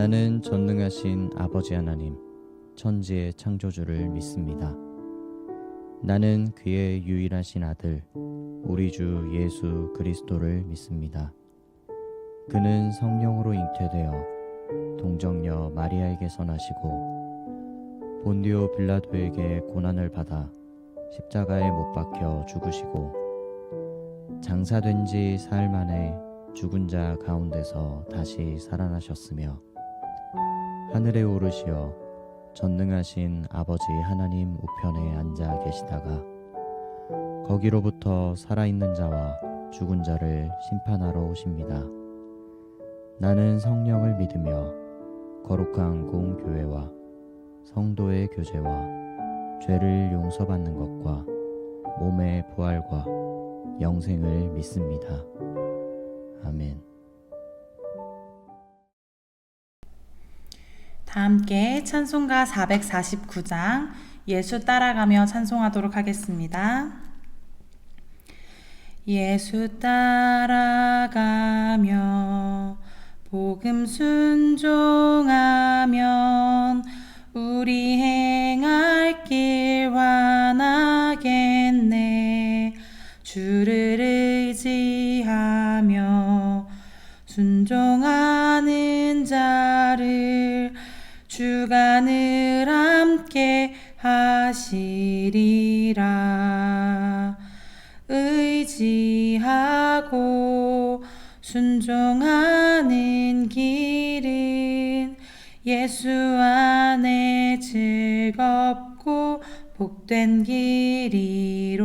나는 전능하신 아버지 하나님, 천지의 창조주를 믿습니다. 나는 그의 유일하신 아들, 우리 주 예수 그리스도를 믿습니다. 그는 성령으로 잉태되어 동정녀 마리아에게서 나시고 본디오 빌라도에게 고난을 받아 십자가에 못 박혀 죽으시고 장사된 지 사흘 만에 죽은 자 가운데서 다시 살아나셨으며 하늘에 오르시어 전능하신 아버지 하나님 우편에 앉아 계시다가 거기로부터 살아있는 자와 죽은 자를 심판하러 오십니다. 나는 성령을 믿으며 거룩한 공교회와 성도의 교제와 죄를 용서받는 것과 몸의 부활과 영생을 믿습니다. 아멘. 다 함께 찬송가 449장 예수 따라가며 찬송하도록 하겠습니다. 예수 따라가며 복음 순종하면 우리 행할 길 환하겠네. 주를 의지하며 순종하는 자를 주가 늘 함께 하시리라. 의지하고 순종하는 길은 예수 안에 즐겁고 복된 길이로다.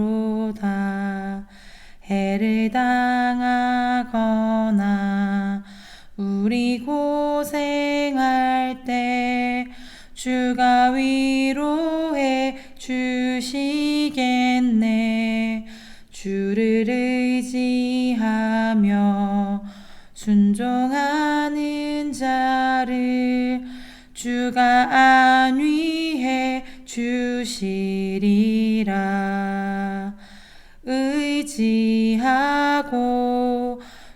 해를 당하거나 우리 고생할 때 주가 위로해 주시겠네. 주를 의지하며 순종하는 자를 주가 안위해 주시리라. 의지하고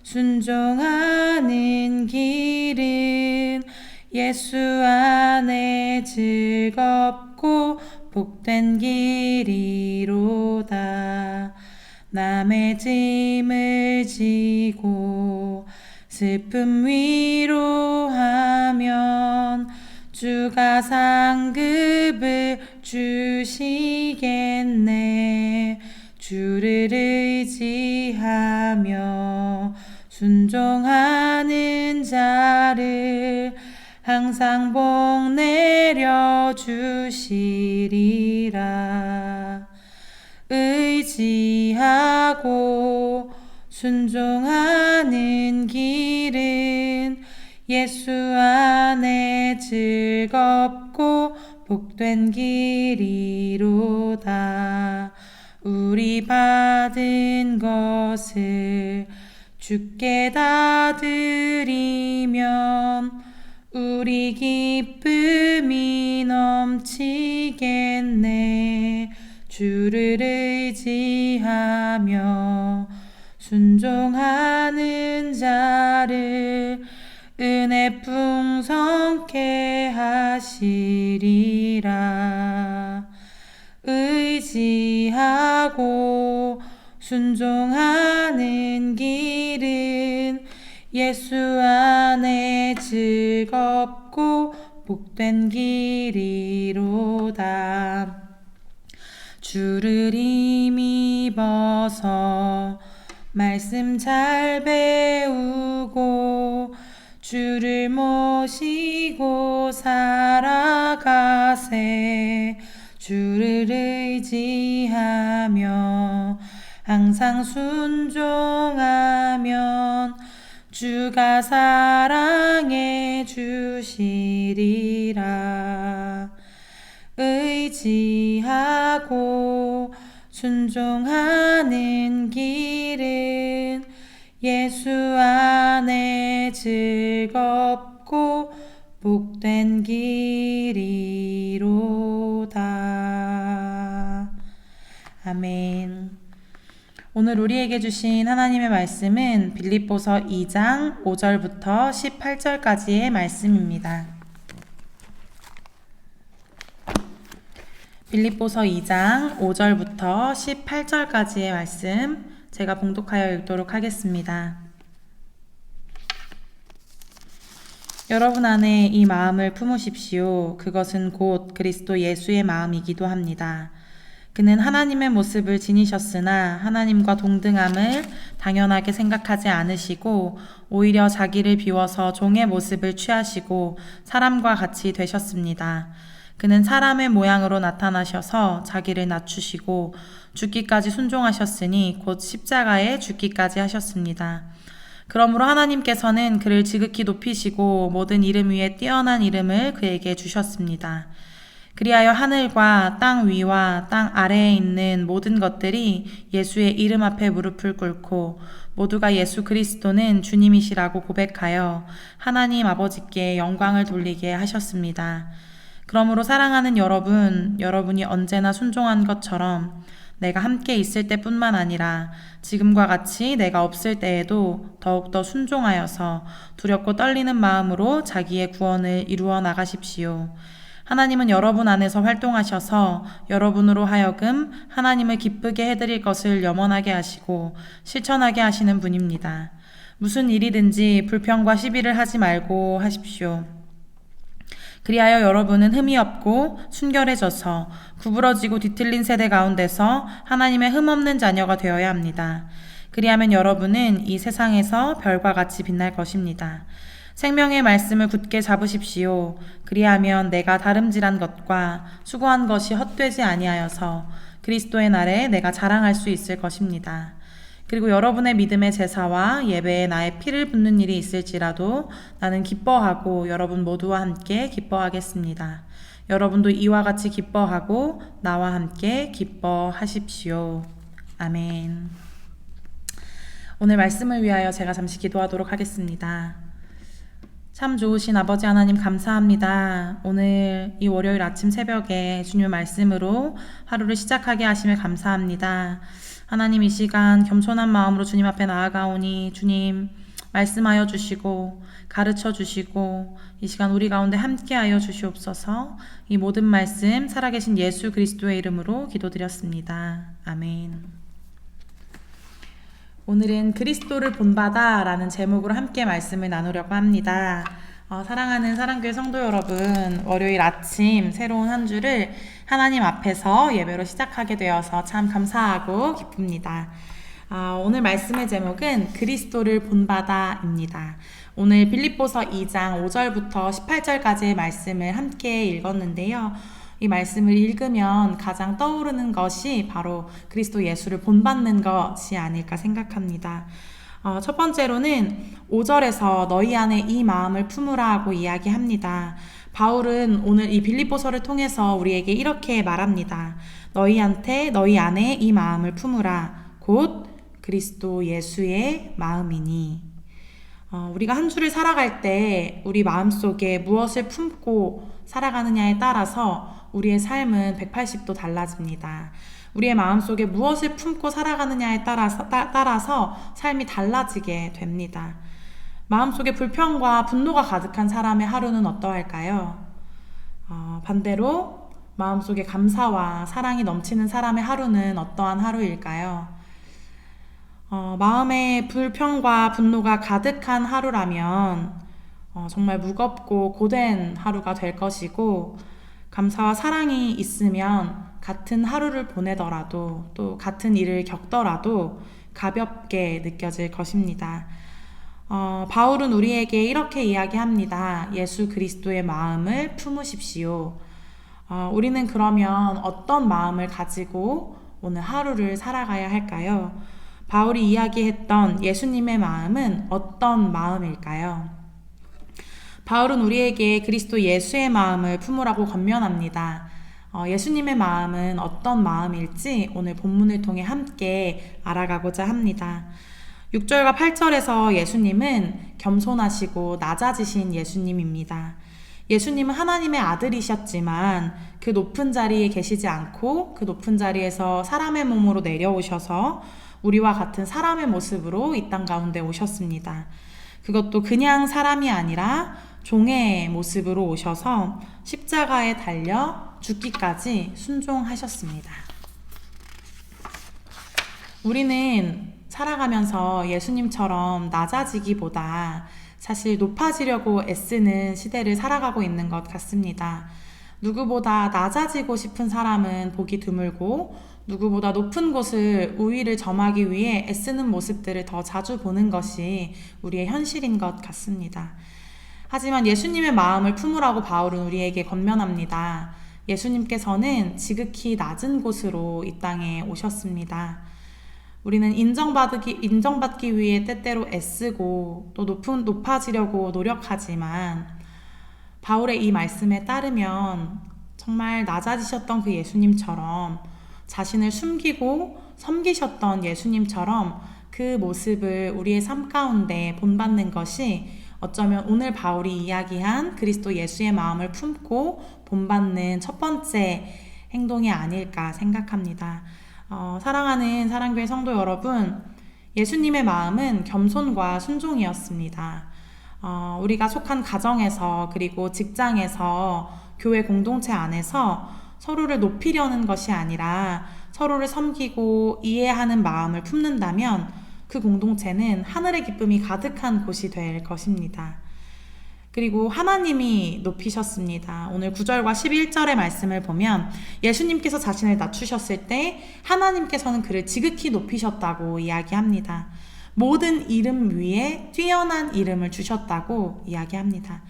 순종하는 길은 예수 안에 즐겁고 복된 길이로다. 남의 짐을 지고 슬픔 위로하면 주가 상급을 주시겠네. 주를 의지하며 순종하는 자를 항상 복 내려 주시리라. 의지하고 순종하는 길은 예수 안에 즐겁고 복된 길이로다. 우리 받은 것을 주께 다 드리면 우리 기쁨이 넘치겠네. 주를 의지하며 순종하는 자를 은혜 풍성케 하시리라. 의지하고 순종하는 길은 예수 안에 즐겁고 복된 길이로다. 주를 힘입어서 말씀 잘 배우고 주를 모시고 살아가세. 주를 의지하며 항상 순종하면 주가 사랑해 주시리라. 의지하고 순종하는 길은 예수 안에 즐겁고 복된 길이로다. 아멘. 오늘 우리에게 주신 하나님의 말씀은 빌립보서 2장 5절부터 18절까지의 말씀입니다. 빌립보서 2장 5절부터 18절까지의 말씀 제가 봉독하여 읽도록 하겠습니다. 여러분 안에 이 마음을 품으십시오. 그것은 곧 그리스도 예수의 마음이기도 합니다. 그는 하나님의 모습을 지니셨으나 하나님과 동등함을 당연하게 생각하지 않으시고 오히려 자기를 비워서 종의 모습을 취하시고 사람과 같이 되셨습니다. 그는 사람의 모양으로 나타나셔서 자기를 낮추시고 죽기까지 순종하셨으니 곧 십자가에 죽기까지 하셨습니다. 그러므로 하나님께서는 그를 지극히 높이시고 모든 이름 위에 뛰어난 이름을 그에게 주셨습니다. 그리하여 하늘과 땅 위와 땅 아래에 있는 모든 것들이 예수의 이름 앞에 무릎을 꿇고 모두가 예수 그리스도는 주님이시라고 고백하여 하나님 아버지께 영광을 돌리게 하셨습니다. 그러므로 사랑하는 여러분, 여러분이 언제나 순종한 것처럼 내가 함께 있을 때뿐만 아니라 지금과 같이 내가 없을 때에도 더욱더 순종하여서 두렵고 떨리는 마음으로 자기의 구원을 이루어 나가십시오. 하나님은 여러분 안에서 활동하셔서 여러분으로 하여금 하나님을 기쁘게 해드릴 것을 염원하게 하시고 실천하게 하시는 분입니다. 무슨 일이든지 불평과 시비를 하지 말고 하십시오. 그리하여 여러분은 흠이 없고 순결해져서 구부러지고 뒤틀린 세대 가운데서 하나님의 흠없는 자녀가 되어야 합니다. 그리하면 여러분은 이 세상에서 별과 같이 빛날 것입니다. 생명의 말씀을 굳게 잡으십시오. 그리하면 내가 다름질한 것과 수고한 것이 헛되지 아니하여서 그리스도의 날에 내가 자랑할 수 있을 것입니다. 그리고 여러분의 믿음의 제사와 예배에 나의 피를 붓는 일이 있을지라도 나는 기뻐하고 여러분 모두와 함께 기뻐하겠습니다. 여러분도 이와 같이 기뻐하고 나와 함께 기뻐하십시오. 아멘. 오늘 말씀을 위하여 제가 잠시 기도하도록 하겠습니다. 참 좋으신 아버지 하나님 감사합니다. 오늘 이 월요일 아침 새벽에 주님의 말씀으로 하루를 시작하게 하심을 감사합니다. 하나님 이 시간 겸손한 마음으로 주님 앞에 나아가오니 주님 말씀하여 주시고 가르쳐 주시고 이 시간 우리 가운데 함께하여 주시옵소서. 이 모든 말씀 살아계신 예수 그리스도의 이름으로 기도드렸습니다. 아멘. 오늘은 그리스도를 본받아 라는 제목으로 함께 말씀을 나누려고 합니다. 사랑하는 사랑교회 성도 여러분, 월요일 아침 새로운 한 주를 하나님 앞에서 예배로 시작하게 되어서 참 감사하고 기쁩니다. 오늘 말씀의 제목은 그리스도를 본받아입니다. 오늘 빌립보서 2장 5절부터 18절까지의 말씀을 함께 읽었는데요. 이 말씀을 읽으면 가장 떠오르는 것이 바로 그리스도 예수를 본받는 것이 아닐까 생각합니다. 첫 번째로는 5절에서 너희 안에 이 마음을 품으라 하고 이야기합니다. 바울은 오늘 이 빌립보서를 통해서 우리에게 이렇게 말합니다. 너희 안에 이 마음을 품으라. 곧 그리스도 예수의 마음이니. 우리가 한 주를 살아갈 때 우리 마음속에 무엇을 품고 살아가느냐에 따라서 우리의 삶은 180도 달라집니다. 우리의 마음속에 무엇을 품고 살아가느냐에 따라서 삶이 달라지게 됩니다. 마음속에 불평과 분노가 가득한 사람의 하루는 어떠할까요? 반대로 마음속에 감사와 사랑이 넘치는 사람의 하루는 어떠한 하루일까요? 마음에 불평과 분노가 가득한 하루라면 정말 무겁고 고된 하루가 될 것이고, 감사와 사랑이 있으면 같은 하루를 보내더라도 또 같은 일을 겪더라도 가볍게 느껴질 것입니다. 바울은 우리에게 이렇게 이야기합니다. 예수 그리스도의 마음을 품으십시오. 우리는 그러면 어떤 마음을 가지고 오늘 하루를 살아가야 할까요? 바울이 이야기했던 예수님의 마음은 어떤 마음일까요? 바울은 우리에게 그리스도 예수의 마음을 품으라고 권면합니다. 예수님의 마음은 어떤 마음일지 오늘 본문을 통해 함께 알아가고자 합니다. 6절과 8절에서 예수님은 겸손하시고 낮아지신 예수님입니다. 예수님은 하나님의 아들이셨지만 그 높은 자리에 계시지 않고 그 높은 자리에서 사람의 몸으로 내려오셔서 우리와 같은 사람의 모습으로 이 땅 가운데 오셨습니다. 그것도 그냥 사람이 아니라 종의 모습으로 오셔서 십자가에 달려 죽기까지 순종하셨습니다. 우리는 살아가면서 예수님처럼 낮아지기보다 사실 높아지려고 애쓰는 시대를 살아가고 있는 것 같습니다. 누구보다 낮아지고 싶은 사람은 보기 드물고 누구보다 높은 곳을 우위를 점하기 위해 애쓰는 모습들을 더 자주 보는 것이 우리의 현실인 것 같습니다. 하지만 예수님의 마음을 품으라고 바울은 우리에게 권면합니다. 예수님께서는 지극히 낮은 곳으로 이 땅에 오셨습니다. 우리는 인정받기 위해 때때로 애쓰고 또 높아지려고 노력하지만 바울의 이 말씀에 따르면 정말 낮아지셨던 그 예수님처럼 자신을 숨기고 섬기셨던 예수님처럼 그 모습을 우리의 삶 가운데 본받는 것이 어쩌면 오늘 바울이 이야기한 그리스도 예수의 마음을 품고 본받는 첫 번째 행동이 아닐까 생각합니다. 사랑하는 사랑교회 성도 여러분, 예수님의 마음은 겸손과 순종이었습니다. 우리가 속한 가정에서 그리고 직장에서 교회 공동체 안에서 서로를 높이려는 것이 아니라 서로를 섬기고 이해하는 마음을 품는다면 그 공동체는 하늘의 기쁨이 가득한 곳이 될 것입니다. 그리고 하나님이 높이셨습니다. 오늘 9절과 11절의 말씀을 보면 예수님께서 자신을 낮추셨을 때 하나님께서는 그를 지극히 높이셨다고 이야기합니다. 모든 이름 위에 뛰어난 이름을 주셨다고 이야기합니다.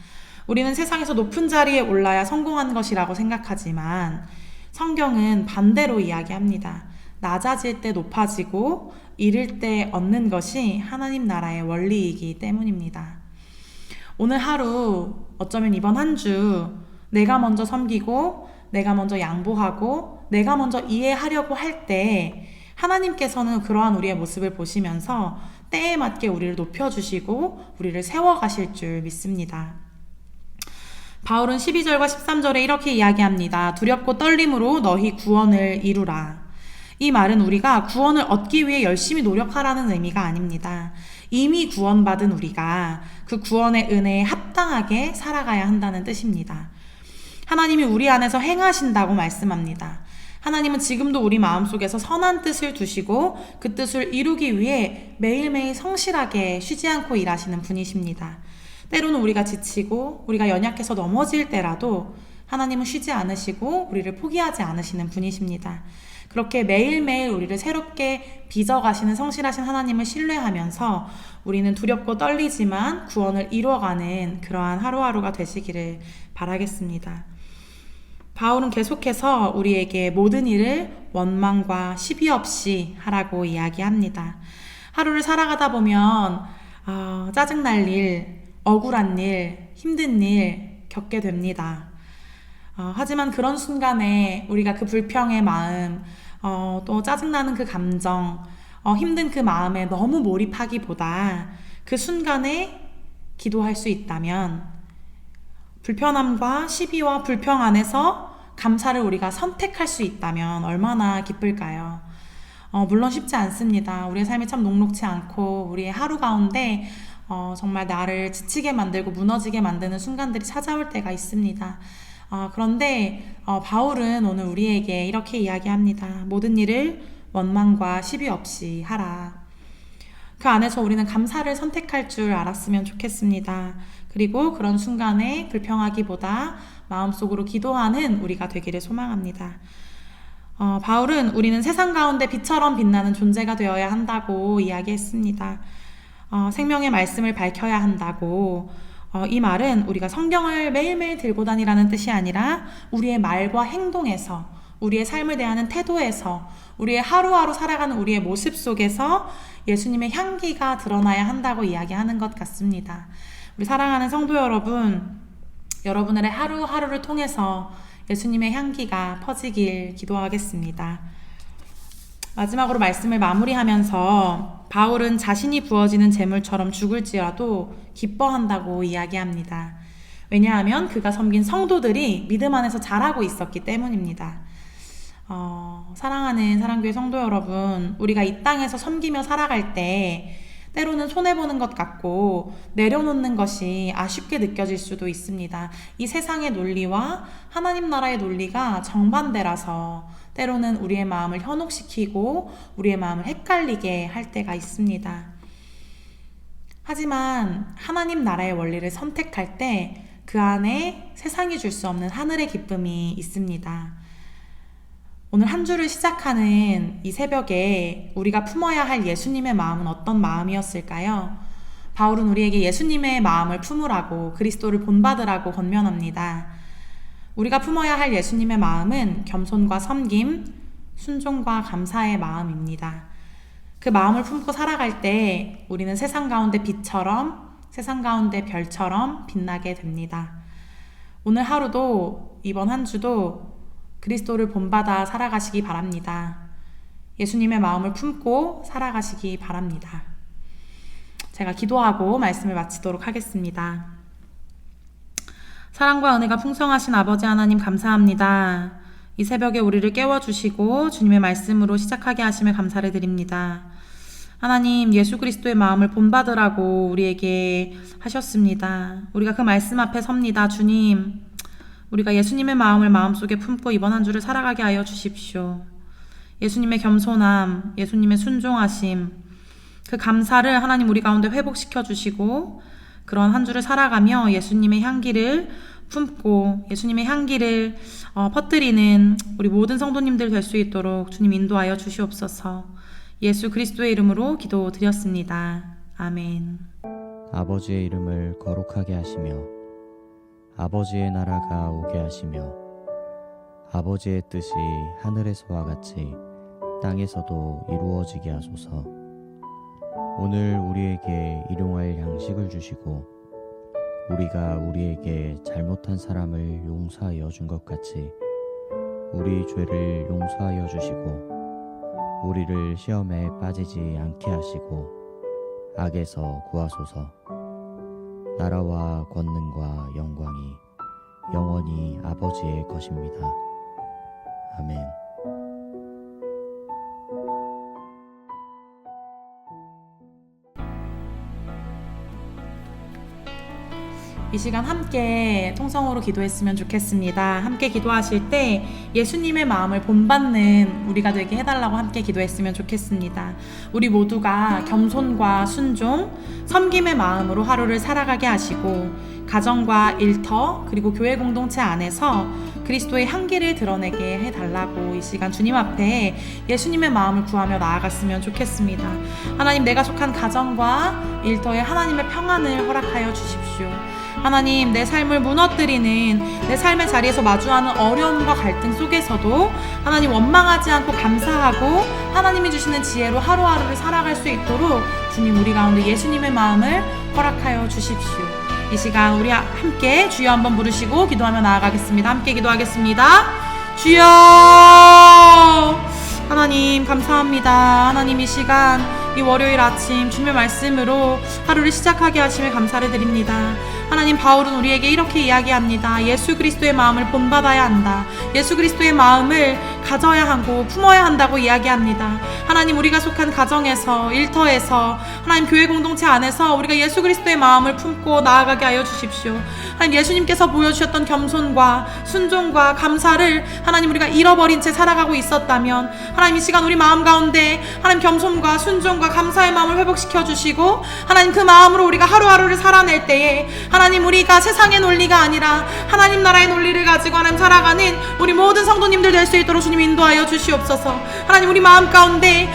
우리는 세상에서 높은 자리에 올라야 성공한 것이라고 생각하지만 성경은 반대로 이야기합니다. 낮아질 때 높아지고 이를 때 얻는 것이 하나님 나라의 원리이기 때문입니다. 오늘 하루, 어쩌면 이번 한 주 내가 먼저 섬기고 내가 먼저 양보하고 내가 먼저 이해하려고 할 때 하나님께서는 그러한 우리의 모습을 보시면서 때에 맞게 우리를 높여주시고 우리를 세워가실 줄 믿습니다. 바울은 12절과 13절에 이렇게 이야기합니다. 두렵고 떨림으로 너희 구원을 이루라. 이 말은 우리가 구원을 얻기 위해 열심히 노력하라는 의미가 아닙니다. 이미 구원받은 우리가 그 구원의 은혜에 합당하게 살아가야 한다는 뜻입니다. 하나님이 우리 안에서 행하신다고 말씀합니다. 하나님은 지금도 우리 마음속에서 선한 뜻을 두시고 그 뜻을 이루기 위해 매일매일 성실하게 쉬지 않고 일하시는 분이십니다. 때로는 우리가 지치고 우리가 연약해서 넘어질 때라도 하나님은 쉬지 않으시고 우리를 포기하지 않으시는 분이십니다. 그렇게 매일매일 우리를 새롭게 빚어가시는 성실하신 하나님을 신뢰하면서 우리는 두렵고 떨리지만 구원을 이루어가는 그러한 하루하루가 되시기를 바라겠습니다. 바울은 계속해서 우리에게 모든 일을 원망과 시비 없이 하라고 이야기합니다. 하루를 살아가다 보면 짜증날 일, 억울한 일, 힘든 일 겪게 됩니다. 하지만 그런 순간에 우리가 그 불평의 마음, 또 짜증나는 그 감정, 힘든 그 마음에 너무 몰입하기보다 그 순간에 기도할 수 있다면 불편함과 시비와 불평 안에서 감사를 우리가 선택할 수 있다면 얼마나 기쁠까요? 물론 쉽지 않습니다. 우리의 삶이 참 녹록지 않고 우리의 하루 가운데 정말 나를 지치게 만들고 무너지게 만드는 순간들이 찾아올 때가 있습니다. 그런데 바울은 오늘 우리에게 이렇게 이야기합니다. 모든 일을 원망과 시비 없이 하라. 그 안에서 우리는 감사를 선택할 줄 알았으면 좋겠습니다. 그리고 그런 순간에 불평하기보다 마음속으로 기도하는 우리가 되기를 소망합니다. 바울은 우리는 세상 가운데 빛처럼 빛나는 존재가 되어야 한다고 이야기했습니다. 생명의 말씀을 밝혀야 한다고. 이 말은 우리가 성경을 매일매일 들고 다니라는 뜻이 아니라 우리의 말과 행동에서, 우리의 삶을 대하는 태도에서, 우리의 하루하루 살아가는 우리의 모습 속에서 예수님의 향기가 드러나야 한다고 이야기하는 것 같습니다. 우리 사랑하는 성도 여러분, 여러분들의 하루하루를 통해서 예수님의 향기가 퍼지길 기도하겠습니다. 마지막으로 말씀을 마무리하면서 바울은 자신이 부어지는 제물처럼 죽을지라도 기뻐한다고 이야기합니다. 왜냐하면 그가 섬긴 성도들이 믿음 안에서 자라고 있었기 때문입니다. 사랑하는 사랑교회 성도 여러분, 우리가 이 땅에서 섬기며 살아갈 때 때로는 손해보는 것 같고 내려놓는 것이 아쉽게 느껴질 수도 있습니다. 이 세상의 논리와 하나님 나라의 논리가 정반대라서 때로는 우리의 마음을 현혹시키고 우리의 마음을 헷갈리게 할 때가 있습니다. 하지만 하나님 나라의 원리를 선택할 때 그 안에 세상이 줄 수 없는 하늘의 기쁨이 있습니다. 오늘 한 주를 시작하는 이 새벽에 우리가 품어야 할 예수님의 마음은 어떤 마음이었을까요? 바울은 우리에게 예수님의 마음을 품으라고, 그리스도를 본받으라고 권면합니다. 우리가 품어야 할 예수님의 마음은 겸손과 섬김, 순종과 감사의 마음입니다. 그 마음을 품고 살아갈 때 우리는 세상 가운데 빛처럼, 세상 가운데 별처럼 빛나게 됩니다. 오늘 하루도, 이번 한 주도 그리스도를 본받아 살아가시기 바랍니다. 예수님의 마음을 품고 살아가시기 바랍니다. 제가 기도하고 말씀을 마치도록 하겠습니다. 사랑과 은혜가 풍성하신 아버지 하나님 감사합니다. 이 새벽에 우리를 깨워주시고 주님의 말씀으로 시작하게 하심에 감사를 드립니다. 하나님, 예수 그리스도의 마음을 본받으라고 우리에게 하셨습니다. 우리가 그 말씀 앞에 섭니다. 주님, 우리가 예수님의 마음을 마음속에 품고 이번 한 주를 살아가게 하여 주십시오. 예수님의 겸손함, 예수님의 순종하심, 그 감사를 하나님 우리 가운데 회복시켜 주시고 그런 한 주를 살아가며 예수님의 향기를 품고 예수님의 향기를 퍼뜨리는 우리 모든 성도님들 될 수 있도록 주님 인도하여 주시옵소서. 예수 그리스도의 이름으로 기도드렸습니다. 아멘. 아버지의 이름을 거룩하게 하시며 아버지의 나라가 오게 하시며 아버지의 뜻이 하늘에서와 같이 땅에서도 이루어지게 하소서. 오늘 우리에게 일용할 양식을 주시고 우리가 우리에게 잘못한 사람을 용서하여 준 것 같이 우리 죄를 용서하여 주시고 우리를 시험에 빠지지 않게 하시고 악에서 구하소서. 나라와 권능과 영광이 영원히 아버지의 것입니다. 아멘. 이 시간 함께 통성으로 기도했으면 좋겠습니다. 함께 기도하실 때 예수님의 마음을 본받는 우리가 되게 해달라고 함께 기도했으면 좋겠습니다. 우리 모두가 겸손과 순종, 섬김의 마음으로 하루를 살아가게 하시고 가정과 일터 그리고 교회 공동체 안에서 그리스도의 향기를 드러내게 해달라고 이 시간 주님 앞에 예수님의 마음을 구하며 나아갔으면 좋겠습니다. 하나님, 내가 속한 가정과 일터에 하나님의 평안을 허락하여 주십시오. 하나님, 내 삶을 무너뜨리는 내 삶의 자리에서 마주하는 어려움과 갈등 속에서도 하나님 원망하지 않고 감사하고 하나님이 주시는 지혜로 하루하루를 살아갈 수 있도록 주님 우리 가운데 예수님의 마음을 허락하여 주십시오. 이 시간 우리 함께 주여 한번 부르시고 기도하며 나아가겠습니다. 함께 기도하겠습니다. 주여! 하나님 감사합니다. 하나님, 이 시간 이 월요일 아침 주님의 말씀으로 하루를 시작하게 하심에 감사를 드립니다. 하나님, 바울은 우리에게 이렇게 이야기합니다. 예수 그리스도의 마음을 본받아야 한다. 예수 그리스도의 마음을 가져야 하고 품어야 한다고 이야기합니다. 하나님, 우리가 속한 가정에서, 일터에서, 하나님 교회 공동체 안에서 우리가 예수 그리스도의 마음을 품고 나아가게 하여 주십시오. 하나님, 예수님께서 보여주셨던 겸손과 순종과 감사를 하나님 우리가 잃어버린 채 살아가고 있었다면 하나님, 이 시간 우리 마음 가운데 하나님 겸손과 순종과 감사의 마음을 회복시켜 주시고 하나님 그 마음으로 우리가 하루하루를 살아낼 때에 하나님, 우리가 세상의 논리가 아니라 하나님 나라의 논리를 가지고 하나님 살아가는 우리 모든 성도님들 될 수 있도록 주님 인도하여 주시옵소서. 하나님, 우리 마음 가운데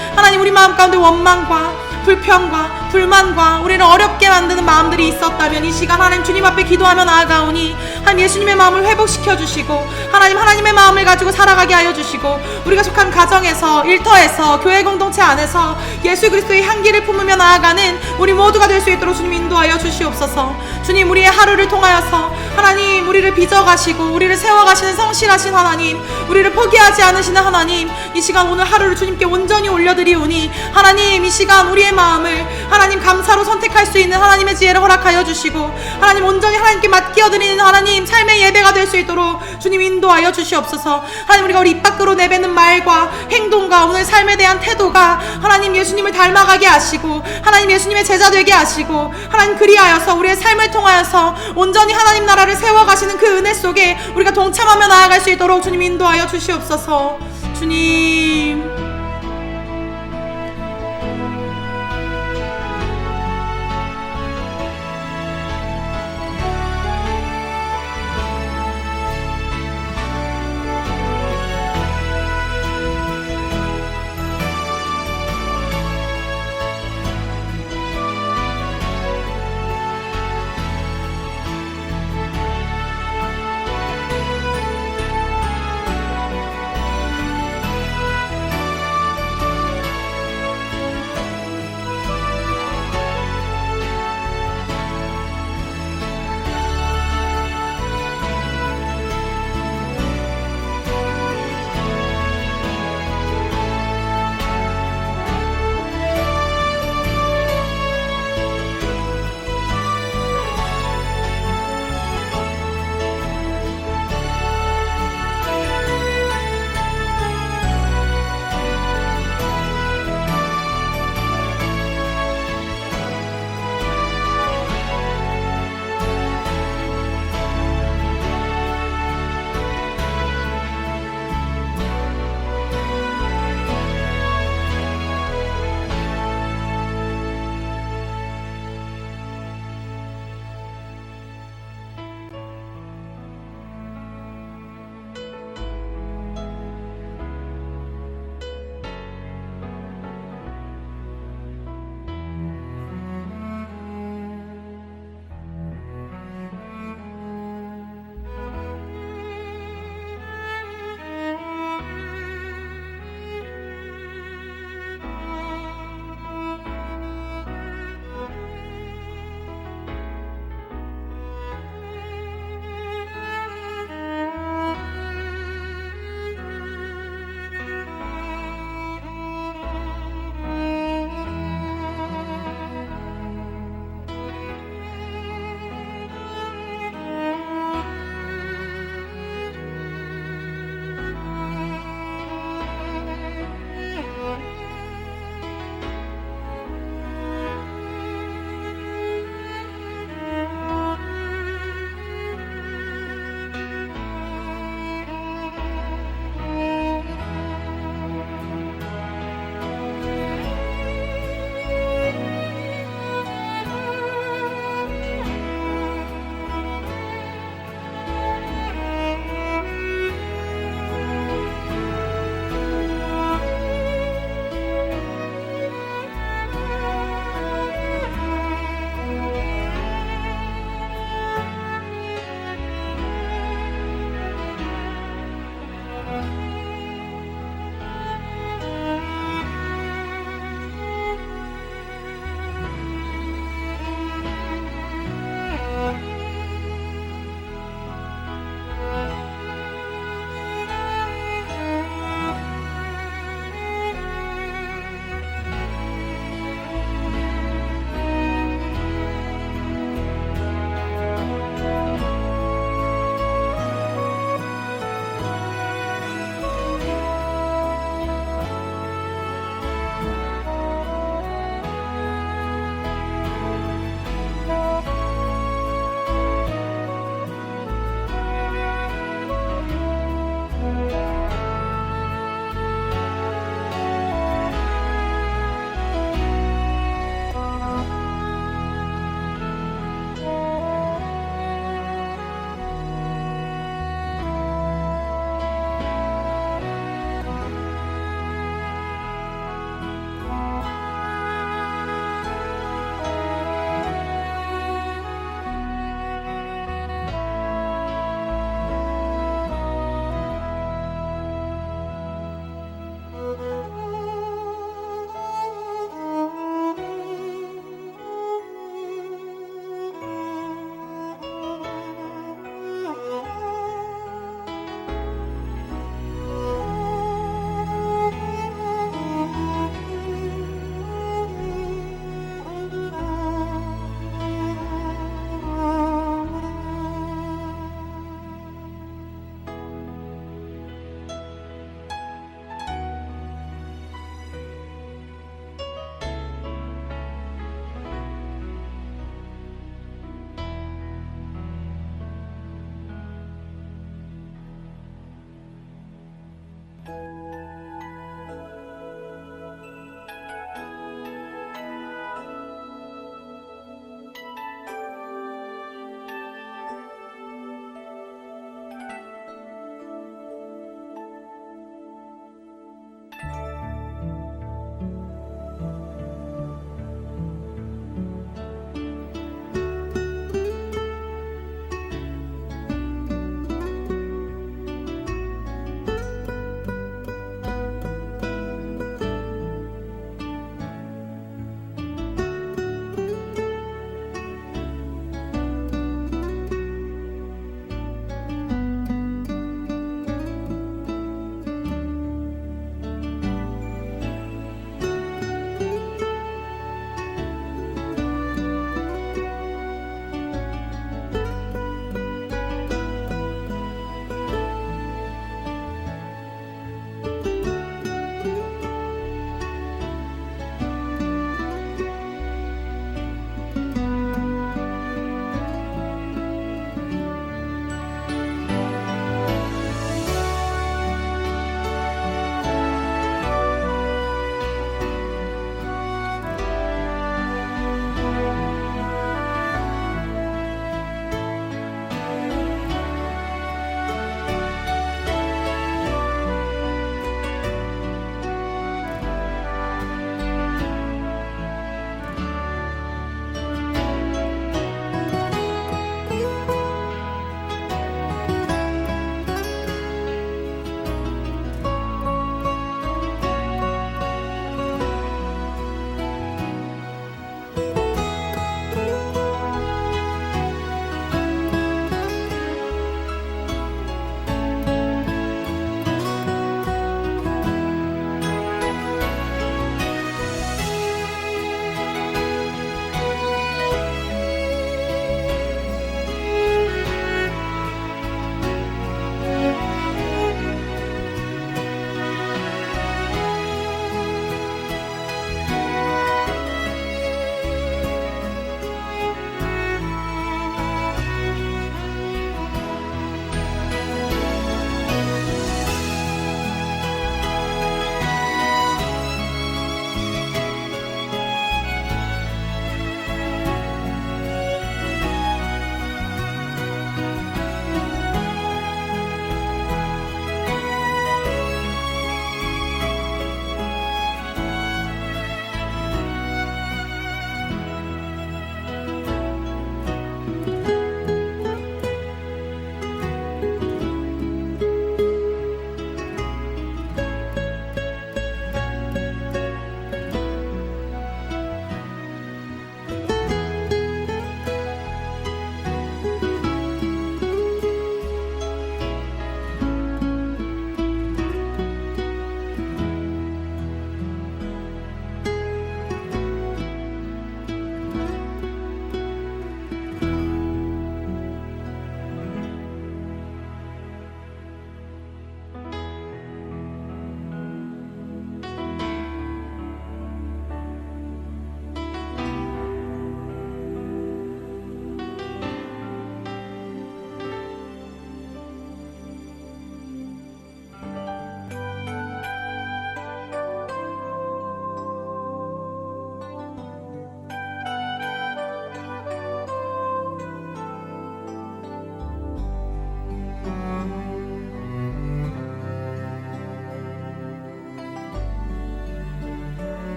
원망과 불평과 불만과 우리를 어렵게 만드는 마음들이 있었다면 이 시간 하나님 주님 앞에 기도하며 나아가오니 하나님 예수님의 마음을 회복시켜 주시고 하나님의 마음을 가지고 살아가게 하여 주시고 우리가 속한 가정에서, 일터에서, 교회 공동체 안에서 예수 그리스도의 향기를 품으며 나아가는 우리 모두가 될 수 있도록 주님 인도하여 주시옵소서. 주님, 우리의 하루를 통하여서 하나님 우리를 빚어가시고 우리를 세워가시는 성실하신 하나님, 우리를 포기하지 않으시는 하나님, 이 시간 오늘 하루를 주님께 온전히 올려드리오니 하나님, 이 시간 우리의 마음을 하나님 하나님 감사로 선택할 수 있는 하나님의 지혜를 허락하여 주시고 하나님 온전히 하나님께 맡겨드리는 하나님 삶의 예배가 될 수 있도록 주님 인도하여 주시옵소서. 하나님 우리가 우리 입 밖으로 내뱉는 말과 행동과 오늘 삶에 대한 태도가 하나님 예수님을 닮아가게 하시고 하나님 예수님의 제자 되게 하시고 하나님 그리하여서 우리의 삶을 통하여서 온전히 하나님 나라를 세워가시는 그 은혜 속에 우리가 동참하며 나아갈 수 있도록 주님 인도하여 주시옵소서. 주님